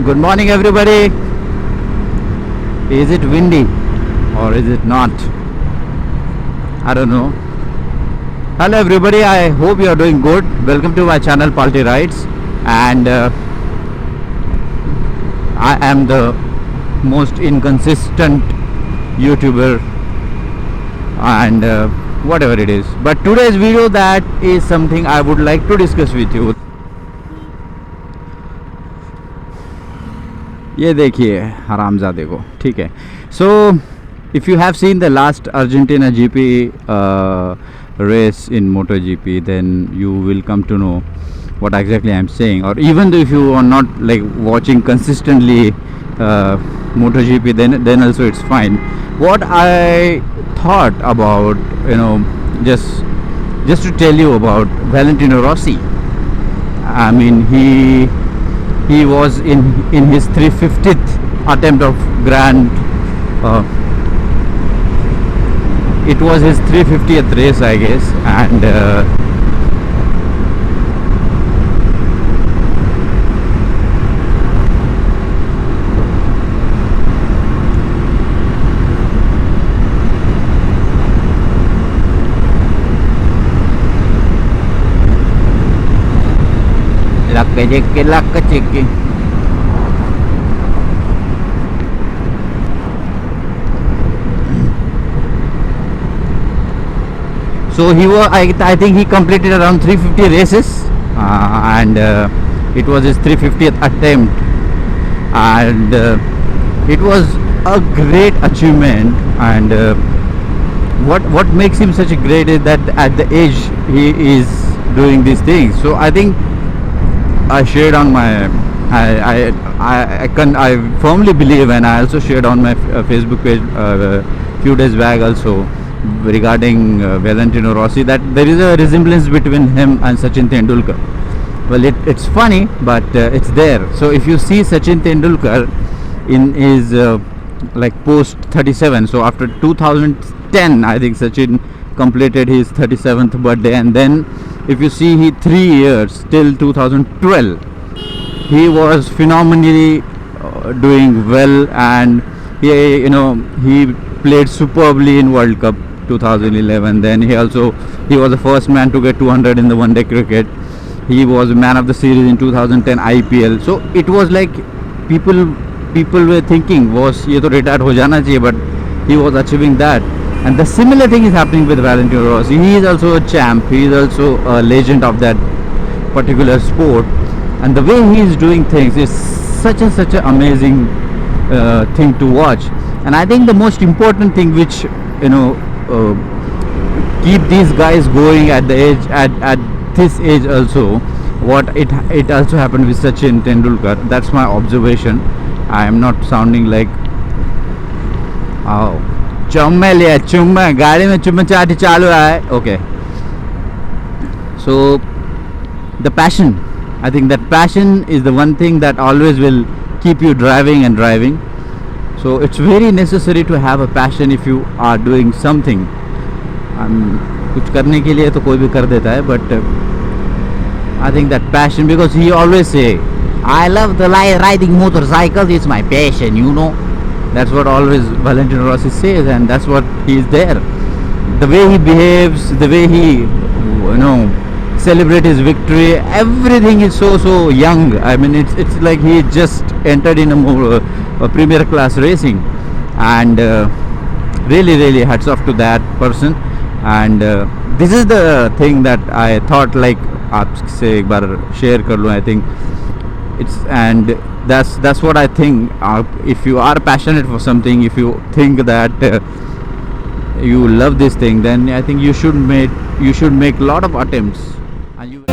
Good morning, everybody. Is it windy or is it not? I don't know. Hello, everybody. I hope you are doing good. Welcome to my channel, Palti Rides, and I am the most inconsistent YouTuber and whatever it is. But today's video, that is something I would like to discuss with you. ये देखिए हरामजादे को, ठीक है. So if you have seen the last Argentina GP race in MotoGP, then you will come to know what exactly I am saying. Or even though if you are not like watching consistently MotoGP, then also it's fine. What I thought about, just to tell you about Valentino Rossi. I mean, he was in his 350th attempt of Grand. It was his 350th race, I guess, and lakka-jikki. So he was, I think he completed around 350 races, and it was his 350th attempt, and it was a great achievement. And what makes him such a great is that at the age he is doing these things. So I think I shared on my I firmly believe, and I also shared on my Facebook page few days back also, regarding Valentino Rossi, that there is a resemblance between him and Sachin Tendulkar. Well, it's funny, but it's there. So if you see Sachin Tendulkar in his like post 37, so after 2010, I think Sachin completed his 37th birthday, and then if you see, he 3 years till 2012, he was phenomenally doing well, and he played superbly in World Cup 2011. Then he was the first man to get 200 in the one day cricket. He was man of the series in 2010 IPL. So it was like people were thinking, was ye to retired ho jana chahiye, but he was achieving that. And the similar thing is happening with Valentino Rossi. He is also a champ. He is also a legend of that particular sport. And the way he is doing things is such an amazing thing to watch. And I think the most important thing which keep these guys going at the age at this age also, what it also happened with Sachin Tendulkar. That's my observation. I am not sounding like चुम्मे लिया, चुम्मा गाड़ी में चुम्मा चाटी चालू है. Okay, so the passion, I think that passion is the one thing that always will keep you driving and driving. So it's very necessary to have a passion if you are doing something. कुछ करने के लिए तो कोई भी कर देता है, but I think that passion, because he always say, I love the riding motorcycles, it's my passion, That's what always Valentino Rossi says, and that's what he is there. The way he behaves, the way he, celebrate his victory, everything is so young. I mean, it's like he just entered in a premier class racing, and really hats off to that person. And this is the thing that I thought like आपसे एक बार share कर लूँ. I think that's what I think. If you are passionate for something, if you think that you love this thing, then I think you should make lot of attempts, and you